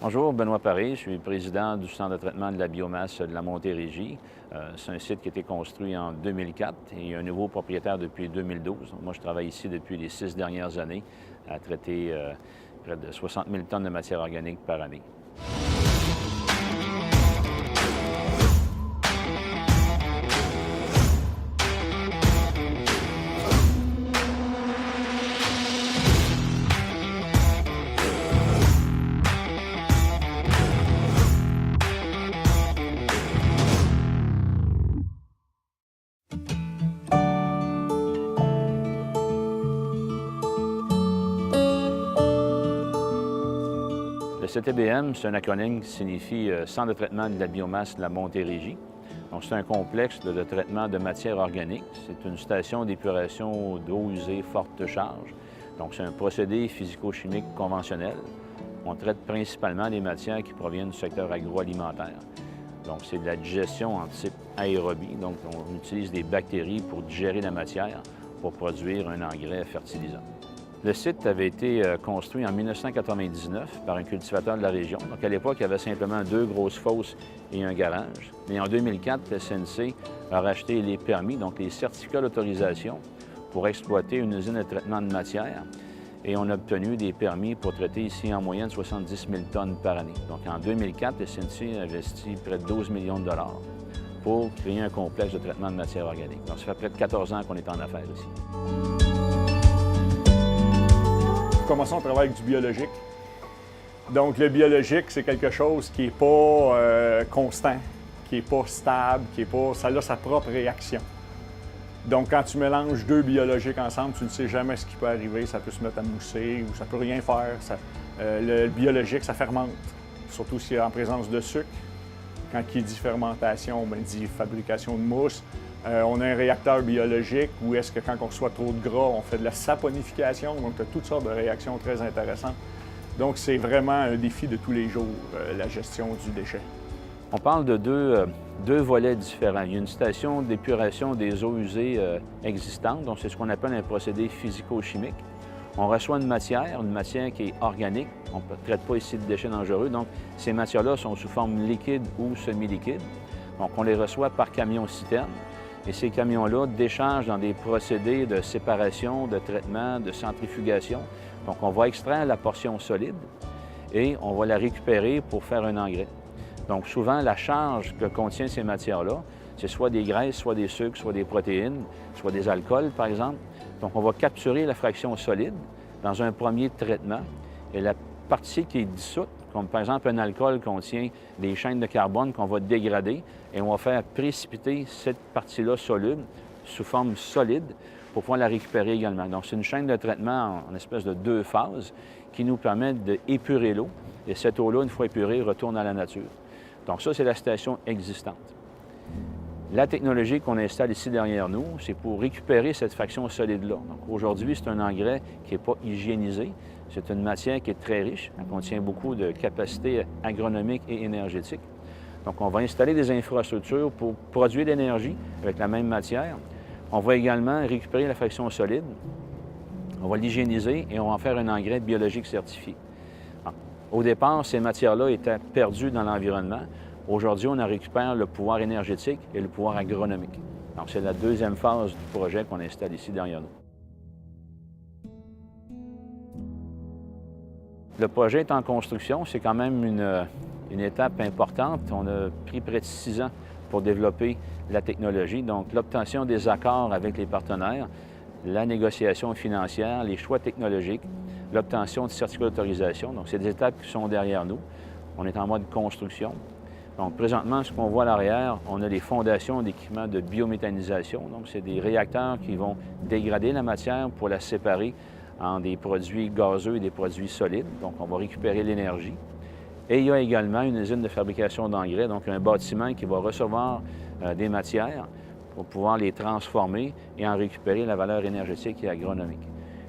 Bonjour, Benoît Paré, je suis président du Centre de traitement de la biomasse de la Montérégie. C'est un site qui a été construit en 2004 et il y a un nouveau propriétaire depuis 2012. Moi, je travaille ici depuis les 6 dernières années à traiter près de 60 000 tonnes de matière organique par année. Le CTBM, c'est un acronyme qui signifie Centre de traitement de la biomasse de la Montérégie. Donc, c'est un complexe de traitement de matière organique. C'est une station d'épuration d'eau usée forte charge. Donc, c'est un procédé physico-chimique conventionnel. On traite principalement des matières qui proviennent du secteur agroalimentaire. Donc, c'est de la digestion en type aérobie. Donc, on utilise des bactéries pour digérer la matière pour produire un engrais fertilisant. Le site avait été construit en 1999 par un cultivateur de la région. Donc, à l'époque, il y avait simplement 2 grosses fosses et un garage. Mais en 2004, le SNC a racheté les permis, donc les certificats d'autorisation pour exploiter une usine de traitement de matière. Et on a obtenu des permis pour traiter ici en moyenne 70 000 tonnes par année. Donc, en 2004, le SNC a investi près de 12 millions de dollars pour créer un complexe de traitement de matière organique. Donc, ça fait près de 14 ans qu'on est en affaires ici. Commençons, on travaille avec du biologique. Donc, le biologique, c'est quelque chose qui n'est pas constant, qui n'est pas stable, ça a sa propre réaction. Donc, quand tu mélanges 2 biologiques ensemble, tu ne sais jamais ce qui peut arriver. Ça peut se mettre à mousser ou ça peut rien faire. Le biologique, ça fermente, surtout s'il est en présence de sucre. Quand il dit fermentation, il dit fabrication de mousse. On a un réacteur biologique où est-ce que quand on reçoit trop de gras, on fait de la saponification. Donc, tu as toutes sortes de réactions très intéressantes. Donc, c'est vraiment un défi de tous les jours, la gestion du déchet. On parle de deux volets différents. Il y a une station d'épuration des eaux usées existantes, donc c'est ce qu'on appelle un procédé physico-chimique. On reçoit une matière qui est organique. On ne traite pas ici de déchets dangereux, donc ces matières-là sont sous forme liquide ou semi-liquide. Donc, on les reçoit par camion-citerne. Et ces camions-là déchargent dans des procédés de séparation, de traitement, de centrifugation. Donc, on va extraire la portion solide et on va la récupérer pour faire un engrais. Donc, souvent, la charge que contient ces matières-là, c'est soit des graisses, soit des sucres, soit des protéines, soit des alcools, par exemple. Donc, on va capturer la fraction solide dans un premier traitement et la partie qui est dissoute, comme par exemple un alcool contient des chaînes de carbone qu'on va dégrader et on va faire précipiter cette partie-là soluble sous forme solide pour pouvoir la récupérer également. Donc, c'est une chaîne de traitement en espèce de 2 phases qui nous permet d'épurer l'eau et cette eau-là, une fois épurée, retourne à la nature. Donc, ça, c'est la station existante. La technologie qu'on installe ici derrière nous, c'est pour récupérer cette fraction solide-là. Donc, aujourd'hui, c'est un engrais qui n'est pas hygiénisé. C'est une matière qui est très riche. Elle contient beaucoup de capacités agronomiques et énergétiques. Donc, on va installer des infrastructures pour produire de l'énergie avec la même matière. On va également récupérer la fraction solide. On va l'hygiéniser et on va en faire un engrais biologique certifié. Alors, au départ, ces matières-là étaient perdues dans l'environnement. Aujourd'hui, on en récupère le pouvoir énergétique et le pouvoir agronomique. Donc, c'est la deuxième phase du projet qu'on installe ici derrière nous. Le projet est en construction. C'est quand même une étape importante. On a pris près de 6 ans pour développer la technologie. Donc, l'obtention des accords avec les partenaires, la négociation financière, les choix technologiques, l'obtention de certificats d'autorisation. Donc, c'est des étapes qui sont derrière nous. On est en mode construction. Donc, présentement, ce qu'on voit à l'arrière, on a les fondations d'équipements de biométhanisation. Donc, c'est des réacteurs qui vont dégrader la matière pour la séparer en des produits gazeux et des produits solides. Donc, on va récupérer l'énergie. Et il y a également une usine de fabrication d'engrais, donc un bâtiment qui va recevoir des matières pour pouvoir les transformer et en récupérer la valeur énergétique et agronomique.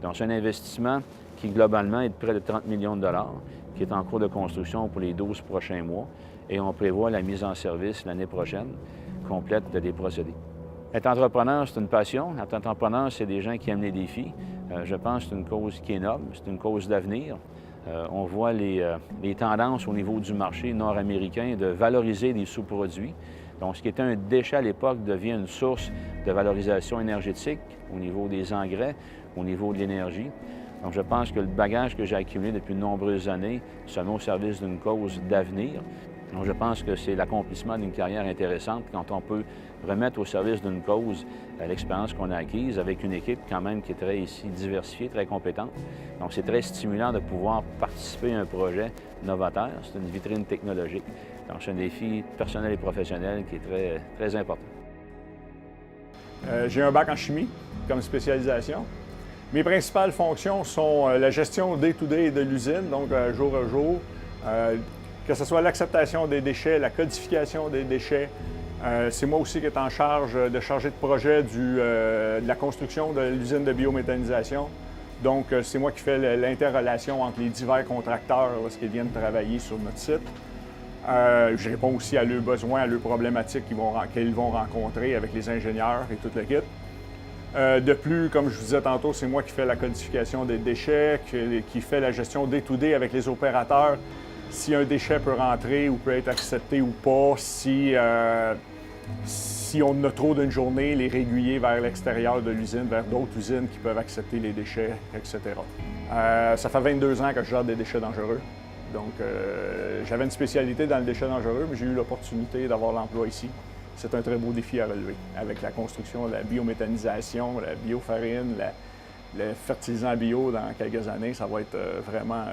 Donc, c'est un investissement qui, globalement, est de près de 30 millions de dollars, qui est en cours de construction pour les 12 prochains mois. Et on prévoit la mise en service l'année prochaine, complète des procédés. Être entrepreneur, c'est une passion. Être entrepreneur, c'est des gens qui aiment les défis. Je pense que c'est une cause qui est noble, c'est une cause d'avenir. On voit les tendances au niveau du marché nord-américain de valoriser des sous-produits. Donc, ce qui était un déchet à l'époque devient une source de valorisation énergétique au niveau des engrais, au niveau de l'énergie. Donc, je pense que le bagage que j'ai accumulé depuis de nombreuses années se met au service d'une cause d'avenir. Donc, je pense que c'est l'accomplissement d'une carrière intéressante quand on peut remettre au service d'une cause l'expérience qu'on a acquise avec une équipe quand même qui est très ici diversifiée, très compétente. Donc, c'est très stimulant de pouvoir participer à un projet novateur. C'est une vitrine technologique. Donc, c'est un défi personnel et professionnel qui est très, très important. J'ai un bac en chimie comme spécialisation. Mes principales fonctions sont la gestion day-to-day de l'usine, donc jour à jour, que ce soit l'acceptation des déchets, la codification des déchets. C'est moi aussi qui est en charge de chargé de projet de la construction de l'usine de biométhanisation. Donc, c'est moi qui fais l'interrelation entre les divers contracteurs lorsqu'ils viennent travailler sur notre site. Je réponds aussi à leurs besoins, à leurs problématiques qu'ils vont rencontrer avec les ingénieurs et tout le kit. De plus, comme je vous disais tantôt, c'est moi qui fais la codification des déchets, qui fait la gestion day-to-day avec les opérateurs. Si un déchet peut rentrer ou peut être accepté ou pas, si on en a trop d'une journée, les régulier vers l'extérieur de l'usine, vers d'autres usines qui peuvent accepter les déchets, etc. Ça fait 22 ans que je gère des déchets dangereux. Donc, j'avais une spécialité dans le déchet dangereux, mais j'ai eu l'opportunité d'avoir l'emploi ici. C'est un très beau défi à relever, avec la construction de la biométhanisation, la biofarine, le fertilisant bio dans quelques années. Ça va être vraiment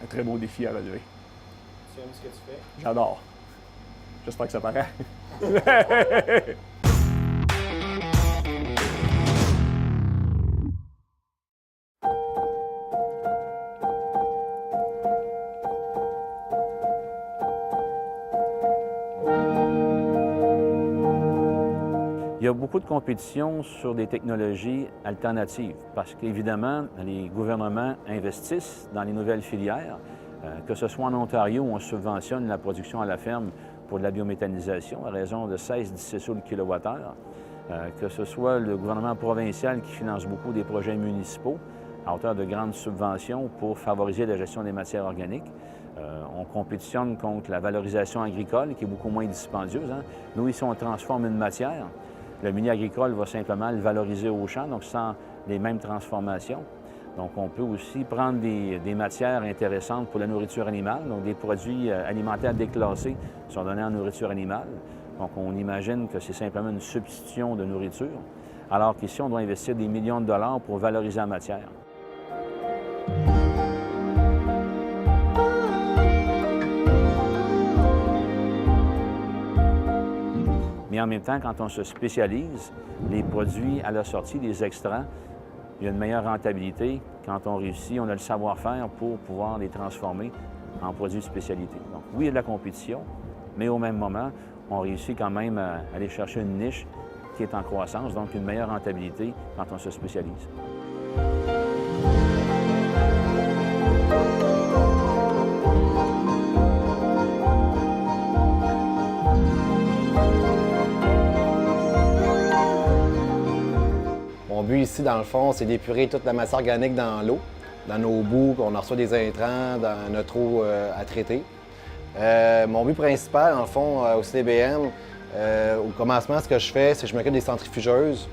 un très beau défi à relever. Tu aimes ce que tu fais? J'adore. J'espère que ça paraît. Il y a beaucoup de compétition sur des technologies alternatives parce qu'évidemment, les gouvernements investissent dans les nouvelles filières, que ce soit en Ontario où on subventionne la production à la ferme pour de la biométhanisation à raison de 16-17 sous le kilowattheure, que ce soit le gouvernement provincial qui finance beaucoup des projets municipaux à hauteur de grandes subventions pour favoriser la gestion des matières organiques. On compétitionne contre la valorisation agricole qui est beaucoup moins dispendieuse. Hein. Nous, ici, on transforme une matière. Le milieu agricole va simplement le valoriser au champ, donc sans les mêmes transformations. Donc, on peut aussi prendre des matières intéressantes pour la nourriture animale, donc des produits alimentaires déclassés sont donnés en nourriture animale. Donc, on imagine que c'est simplement une substitution de nourriture, alors qu'ici, on doit investir des millions de dollars pour valoriser la matière. Mais en même temps, quand on se spécialise, les produits à la sortie, les extrants, il y a une meilleure rentabilité. Quand on réussit, on a le savoir-faire pour pouvoir les transformer en produits de spécialité. Donc oui, il y a de la compétition, mais au même moment, on réussit quand même à aller chercher une niche qui est en croissance, donc une meilleure rentabilité quand on se spécialise. Mon but ici, dans le fond, c'est d'épurer toute la matière organique dans l'eau, dans nos boues, on en reçoit des intrants dans notre eau à traiter. Mon but principal, dans le fond, au CDBM, au commencement, ce que je fais, c'est que je m'occupe des centrifugeuses.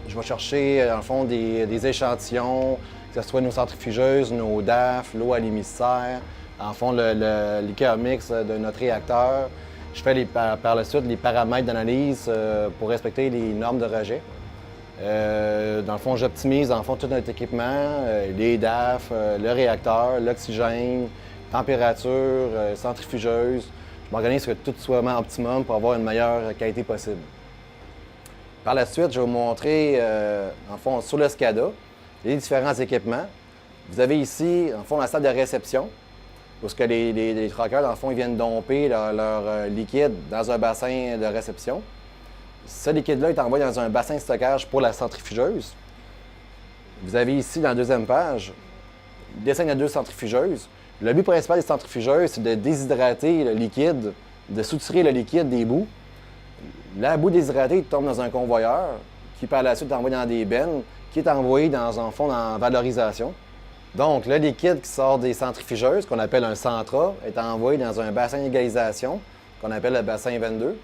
Je vais chercher, dans le fond, des échantillons, que ce soit nos centrifugeuses, nos DAF, l'eau à l'émissaire, en fond, le liqueur mix de notre réacteur. Je fais par la suite les paramètres d'analyse pour respecter les normes de rejet. Dans le fond, j'optimise tout notre équipement, les DAF, le réacteur, l'oxygène, température, centrifugeuse. Je m'organise pour que tout soit vraiment optimum pour avoir une meilleure qualité possible. Par la suite, je vais vous montrer, dans le fond, sur le SCADA, les différents équipements. Vous avez ici, dans le fond, la salle de réception, où les truckers, dans le fond, ils viennent domper leur liquide dans un bassin de réception. Ce liquide-là est envoyé dans un bassin de stockage pour la centrifugeuse. Vous avez ici, dans la deuxième page, le dessin de 2 centrifugeuses. Le but principal des centrifugeuses, c'est de déshydrater le liquide, de soutirer le liquide des boues. La boue déshydratée tombe dans un convoyeur qui, par la suite, est envoyé dans des bennes, qui est envoyé dans un fond en valorisation. Donc, le liquide qui sort des centrifugeuses, qu'on appelle un centra, est envoyé dans un bassin d'égalisation, qu'on appelle le bassin 22.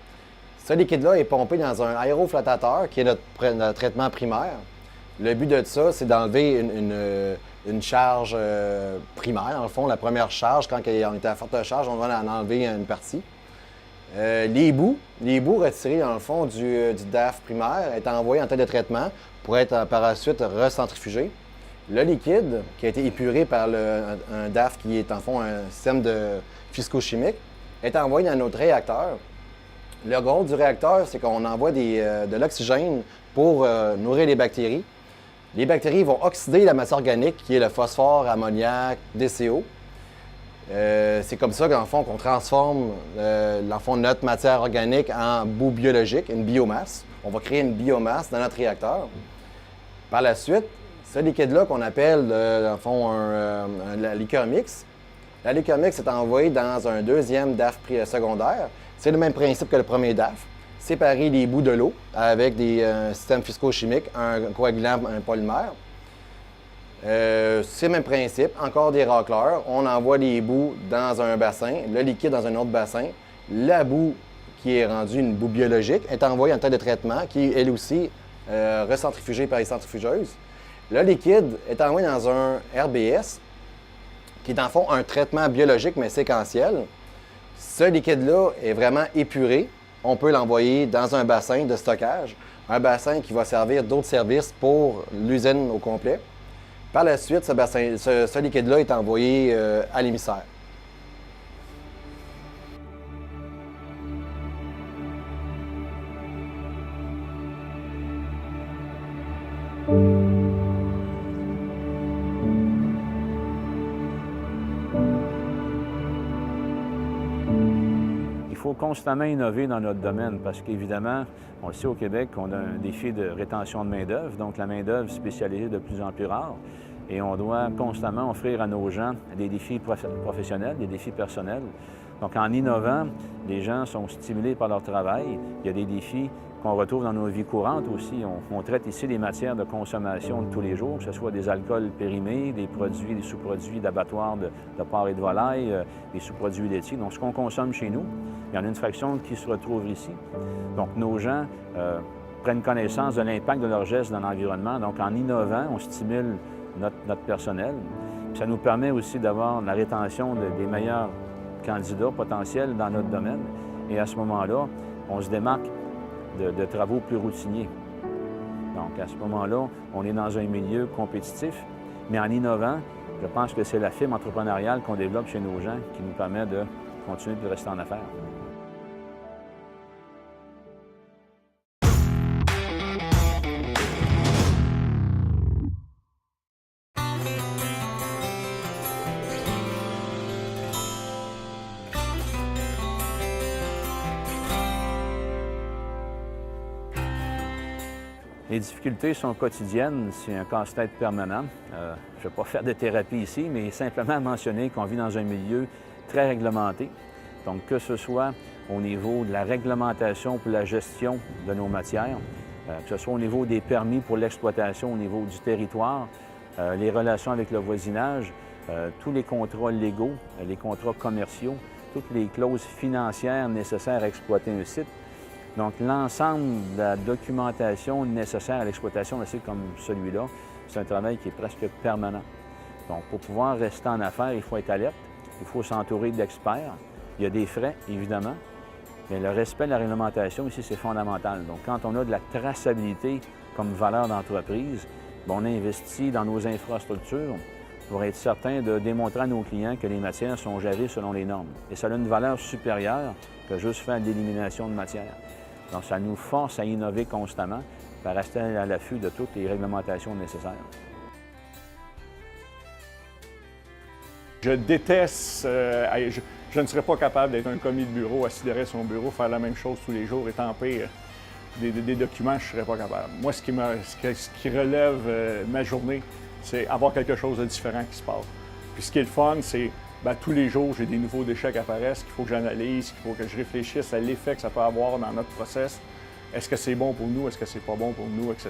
Ce liquide-là est pompé dans un aéroflottateur, qui est notre traitement primaire. Le but de ça, c'est d'enlever une charge primaire. Dans le fond, la première charge, quand on était à forte charge, on va en enlever une partie. Les bouts retirés, dans le fond, du DAF primaire, est envoyé en tête de traitement pour être par la suite recentrifugé. Le liquide, qui a été épuré par un DAF qui est en fond un système de physico-chimique, est envoyé dans notre réacteur. Le rôle du réacteur, c'est qu'on envoie de l'oxygène pour nourrir les bactéries. Les bactéries vont oxyder la matière organique, qui est le phosphore, ammoniac, DCO. C'est comme ça, dans le fond, qu'on transforme notre matière organique en boue biologique, une biomasse. On va créer une biomasse dans notre réacteur. Par la suite, ce liquide-là qu'on appelle, dans le fond, la liqueur mix. La liqueur mix est envoyée dans un deuxième DAF secondaire. C'est le même principe que le premier DAF. Séparer les bouts de l'eau avec des systèmes physico-chimiques, un coagulant, un polymère. C'est le même principe, encore des racleurs. On envoie les bouts dans un bassin, le liquide dans un autre bassin. La boue, qui est rendue une boue biologique, est envoyée en tête de traitement, qui est elle aussi recentrifugée par les centrifugeuses. Le liquide est envoyé dans un RBS, qui est en fond un traitement biologique mais séquentiel. Ce liquide-là est vraiment épuré. On peut l'envoyer dans un bassin de stockage, un bassin qui va servir d'autres services pour l'usine au complet. Par la suite, ce liquide-là est envoyé à l'émissaire. Il faut constamment innover dans notre domaine parce qu'évidemment, on le sait au Québec, on a un défi de rétention de main-d'œuvre, donc la main-d'œuvre spécialisée est de plus en plus rare. Et on doit constamment offrir à nos gens des défis professionnels, des défis personnels. Donc en innovant, les gens sont stimulés par leur travail. Il y a des défis qu'on retrouve dans nos vies courantes aussi. On traite ici des matières de consommation de tous les jours, que ce soit des alcools périmés, des produits, des sous-produits d'abattoirs de porc et de volaille, des sous-produits laitiers. Donc ce qu'on consomme chez nous, il y en a une fraction qui se retrouve ici. Donc nos gens prennent connaissance de l'impact de leurs gestes dans l'environnement. Donc en innovant, on stimule notre personnel. Puis ça nous permet aussi d'avoir la rétention des meilleurs candidats potentiels dans notre domaine. Et à ce moment-là, on se démarque de travaux plus routiniers. Donc, à ce moment-là, on est dans un milieu compétitif, mais en innovant, je pense que c'est la fibre entrepreneuriale qu'on développe chez nos gens qui nous permet de continuer de rester en affaires. Les difficultés sont quotidiennes, c'est un casse-tête permanent. Je ne vais pas faire de thérapie ici, mais simplement mentionner qu'on vit dans un milieu très réglementé. Donc, que ce soit au niveau de la réglementation pour la gestion de nos matières, que ce soit au niveau des permis pour l'exploitation au niveau du territoire, les relations avec le voisinage, tous les contrats légaux, les contrats commerciaux, toutes les clauses financières nécessaires à exploiter un site. Donc, l'ensemble de la documentation nécessaire à l'exploitation d'un site comme celui-là, c'est un travail qui est presque permanent. Donc, pour pouvoir rester en affaires, il faut être alerte, il faut s'entourer d'experts. Il y a des frais, évidemment, mais le respect de la réglementation ici, c'est fondamental. Donc, quand on a de la traçabilité comme valeur d'entreprise, on investit dans nos infrastructures pour être certain de démontrer à nos clients que les matières sont gérées selon les normes. Et ça a une valeur supérieure que juste faire de l'élimination de matière. Donc, ça nous force à innover constamment pour rester à l'affût de toutes les réglementations nécessaires. Je déteste, je ne serais pas capable d'être un commis de bureau, assis derrière son bureau, faire la même chose tous les jours, étamper des documents, je ne serais pas capable. Moi, ce qui relève ma journée, c'est avoir quelque chose de différent qui se passe. Puis ce qui est le fun, c'est tous les jours, j'ai des nouveaux déchets qui apparaissent, qu'il faut que j'analyse, qu'il faut que je réfléchisse à l'effet que ça peut avoir dans notre process. Est-ce que c'est bon pour nous? Est-ce que c'est pas bon pour nous? Etc.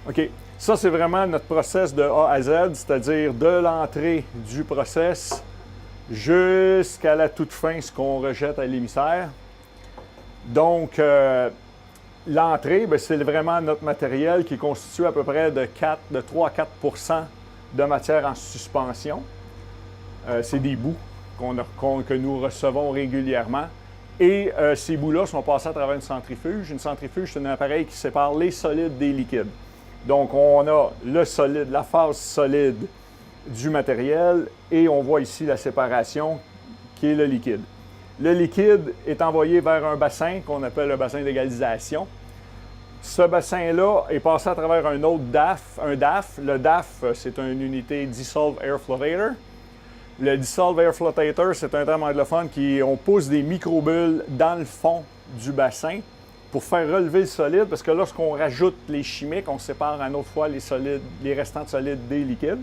OK. Ça, c'est vraiment notre process de A à Z, c'est-à-dire de l'entrée du process jusqu'à la toute fin, ce qu'on rejette à l'émissaire. Donc, l'entrée, c'est vraiment notre matériel qui est constitué à peu près de 3 à 4 de matière en suspension. C'est des bouts que nous recevons régulièrement. Et ces bouts-là sont passés à travers une centrifuge. Une centrifuge, c'est un appareil qui sépare les solides des liquides. Donc, on a le solide, la phase solide du matériel et on voit ici la séparation qui est le liquide. Le liquide est envoyé vers un bassin qu'on appelle le bassin d'égalisation. Ce bassin-là est passé à travers un autre DAF, un DAF. Le DAF, c'est une unité Dissolved Air Flotator. Le Dissolved Air Flotator, c'est un terme anglophone on pousse des microbulles dans le fond du bassin pour faire relever le solide, parce que lorsqu'on rajoute les chimiques, on sépare une autre fois les restants de solides des liquides.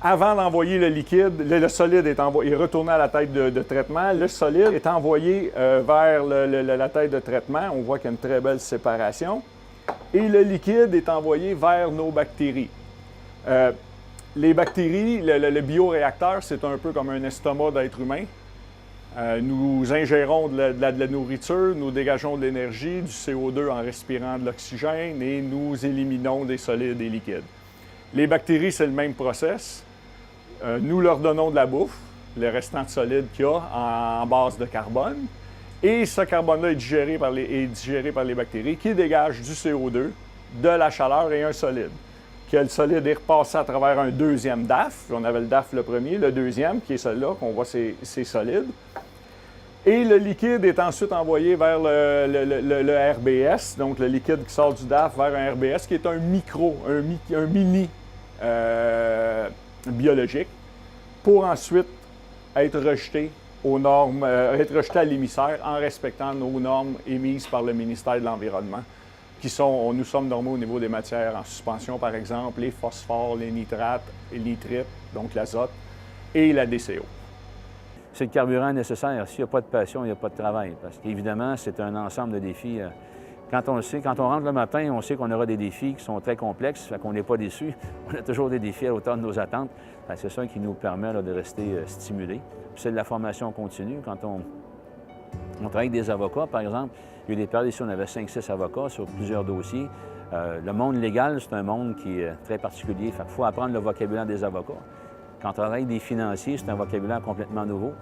Avant d'envoyer le liquide, le solide est retourné à la tête de traitement. Le solide est envoyé vers la tête de traitement. On voit qu'il y a une très belle séparation. Et le liquide est envoyé vers nos bactéries. Les bactéries, le bioréacteur, c'est un peu comme un estomac d'être humain. Nous ingérons de la nourriture, nous dégageons de l'énergie, du CO2 en respirant de l'oxygène et nous éliminons des solides et liquides. Les bactéries, c'est le même process. Nous leur donnons de la bouffe, le restant de solide qu'il y a en base de carbone. Et ce carbone-là est digéré par les bactéries qui dégagent du CO2, de la chaleur et un solide. Le solide est repassé à travers un deuxième DAF. On avait le DAF le premier, le deuxième, qui est celui-là, qu'on voit c'est solide. Et le liquide est ensuite envoyé vers le RBS, donc le liquide qui sort du DAF vers un RBS, qui est un mini biologique, pour ensuite être rejeté aux normes, être rejeté à l'émissaire en respectant nos normes émises par le ministère de l'Environnement, nous sommes normaux au niveau des matières en suspension, par exemple, les phosphores, les nitrates, les nitrites, donc l'azote, et la DCO. C'est le carburant nécessaire. S'il n'y a pas de passion, il n'y a pas de travail. Parce qu'évidemment, c'est un ensemble de défis. Quand on rentre le matin, on sait qu'on aura des défis qui sont très complexes, fait qu'on n'est pas déçu. On a toujours des défis à l'auteur de nos attentes. C'est ça qui nous permet de rester stimulés. C'est de la formation continue. Quand on travaille avec des avocats, par exemple, il y a eu des périodes ici, on avait 5-6 avocats sur plusieurs dossiers. Le monde légal, c'est un monde qui est très particulier. Il faut apprendre le vocabulaire des avocats. Quand on travaille avec des financiers, c'est un vocabulaire complètement nouveau.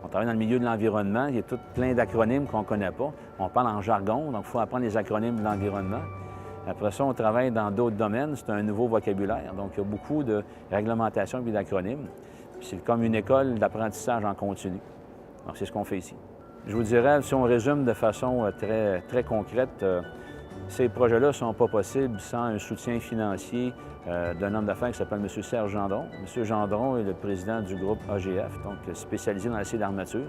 On travaille dans le milieu de l'environnement, il y a tout plein d'acronymes qu'on ne connaît pas. On parle en jargon, donc il faut apprendre les acronymes de l'environnement. Après ça, on travaille dans d'autres domaines, c'est un nouveau vocabulaire. Donc, il y a beaucoup de réglementations et d'acronymes. C'est comme une école d'apprentissage en continu. Donc, c'est ce qu'on fait ici. Je vous dirais, si on résume de façon très, très concrète, ces projets-là ne sont pas possibles sans un soutien financier d'un homme d'affaires qui s'appelle M. Serge Gendron. M. Gendron est le président du groupe AGF, donc spécialisé dans l'acier d'armature,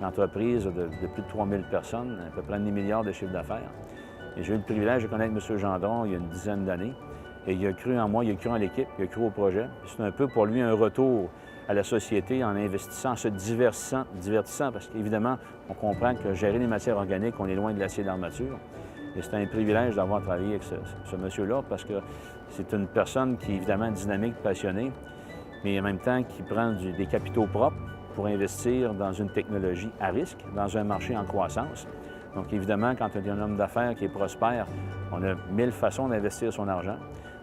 une entreprise de plus de 3000 personnes, à peu près 10 milliards de chiffre d'affaires. Et j'ai eu le privilège de connaître M. Gendron il y a une dizaine d'années. Et il a cru en moi, il a cru en l'équipe, il a cru au projet. C'est un peu pour lui un retour à la société en investissant, en se divertissant parce qu'évidemment, on comprend que gérer les matières organiques, on est loin de l'acier d'armature. Et c'est un privilège d'avoir travaillé avec ce monsieur-là parce que c'est une personne qui est évidemment dynamique, passionnée, mais en même temps qui prend des capitaux propres pour investir dans une technologie à risque, dans un marché en croissance. Donc évidemment, quand il y a un homme d'affaires qui est prospère, on a 1000 façons d'investir son argent.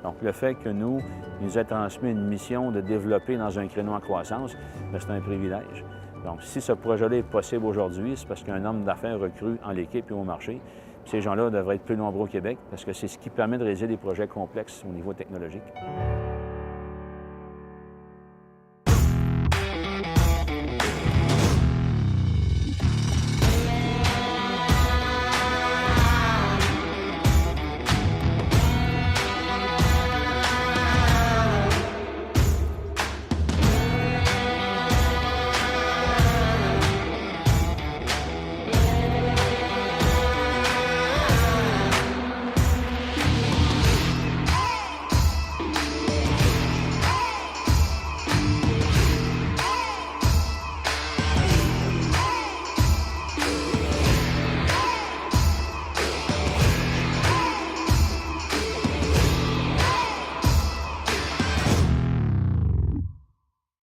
Donc le fait que il nous ait transmis une mission de développer dans un créneau en croissance, c'est un privilège. Donc si ce projet-là est possible aujourd'hui, c'est parce qu'un homme d'affaires recrue en l'équipe et au marché. Ces gens-là devraient être plus nombreux au Québec parce que c'est ce qui permet de réaliser des projets complexes au niveau technologique.